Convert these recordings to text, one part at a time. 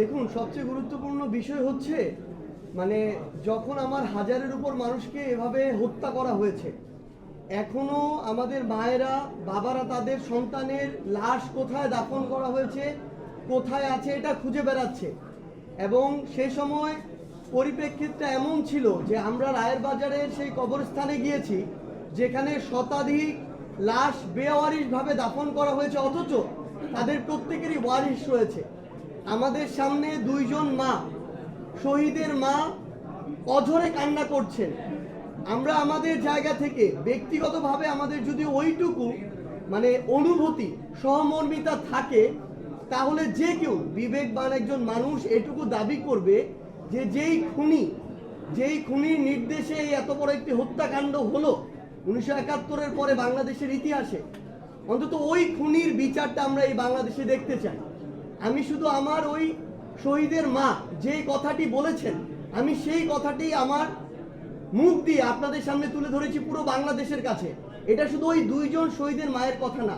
দেখুন, সবচেয়ে গুরুত্বপূর্ণ বিষয় হচ্ছে মানে যখন আমার হাজারের উপর মানুষকে এভাবে হত্যা করা হয়েছে, এখনো আমাদের মায়েরা বাবারা তাদের সন্তানের লাশ কোথায় দাফন করা হয়েছে, কোথায় আছে, এটা খুঁজে বেড়াচ্ছে। এবং সেই সময় পরিপ্রেক্ষিতটা এমন ছিল যে আমরা রায়ের বাজারের সেই কবরস্থানে গিয়েছি যেখানে শতাধিক লাশ বেওয়ারিশভাবে দাফন করা হয়েছে, অথচ তাদের প্রত্যেকেরই ওয়ারিশ রয়েছে। আমাদের সামনে দুইজন মা, শহীদের মা, অঝরে কান্না করছেন। আমরা আমাদের জায়গা থেকে ব্যক্তিগতভাবে আমাদের যদি ওইটুকু মানে অনুভূতি, সহমর্মিতা থাকে, তাহলে যে কেউ বিবেকবান একজন মানুষ এটুকু দাবি করবে যে যেই খুনির নির্দেশে এত বড় একটি হত্যাকাণ্ড হলো 1971-এর পরে বাংলাদেশের ইতিহাসে, অন্তত ওই খুনির বিচারটা আমরা এই বাংলাদেশে দেখতে চাই। আমি শুধু আমার ওই শহীদের মা যেই কথাটি বলেছেন, আমি সেই কথাটি আমার মুখ দিয়ে আপনাদের সামনে তুলে ধরেছি পুরো বাংলাদেশের কাছে। এটা শুধু ওই দুইজন শহীদের মায়ের কথা না,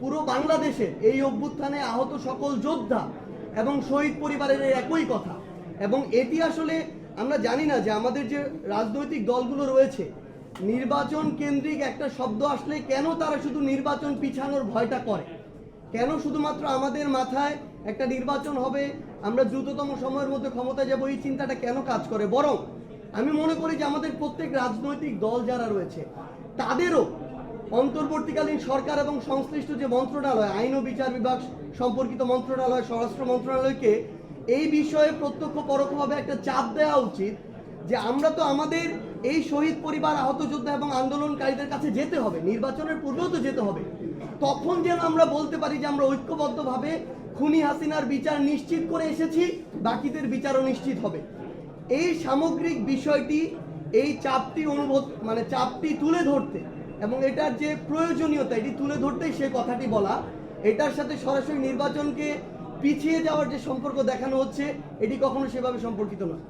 পুরো বাংলাদেশের এই অভ্যুত্থানে আহত সকল যোদ্ধা এবং শহীদ পরিবারের একই কথা। এবং এটি আসলে আমরা জানি না যে আমাদের যে রাজনৈতিক দলগুলো রয়েছে, নির্বাচন কেন্দ্রিক একটা শব্দ আসলে কেন তারা শুধু নির্বাচন পিছানোর ভয়টা করে, কেন শুধুমাত্র আমাদের মাথায় একটা নির্বাচন হবে, আমরা দ্রুততম সময়ের মধ্যে ক্ষমতায় যাব, এই চিন্তাটা কেন কাজ করে। বরং আমি মনে করি যে আমাদের প্রত্যেক রাজনৈতিক দল যারা রয়েছে তাদেরও অন্তর্বর্তীকালীন সরকার এবং সংশ্লিষ্ট যে মন্ত্রণালয়, আইন ও বিচার বিভাগ সম্পর্কিত মন্ত্রণালয়, স্বরাষ্ট্র মন্ত্রণালয়কে এই বিষয়ে প্রত্যক্ষ পরোক্ষভাবে একটা চাপ দেওয়া উচিত যে আমরা তো আমাদের এই শহীদ পরিবার, আহত যোদ্ধা এবং আন্দোলনকারীদের কাছে যেতে হবে, নির্বাচনের পূর্বেও তো যেতে হবে। তখন যেন আমরা বলতে পারি যে আমরা ঐক্যবদ্ধভাবে খুনি হাসিনার বিচার নিশ্চিত করে এসেছি, বাকিদের বিচারও নিশ্চিত হবে। এই সামগ্রিক বিষয়টি, এই চাপটি চাপটি তুলে ধরতে এবং এটার যে প্রয়োজনীয়তা এটি তুলে ধরতেই সে কথাটি বলা। এটার সাথে সরাসরি নির্বাচনকে পিছিয়ে যাওয়ার যে সম্পর্ক দেখানো হচ্ছে, এটি কখনো সেভাবে সম্পর্কিত নয়।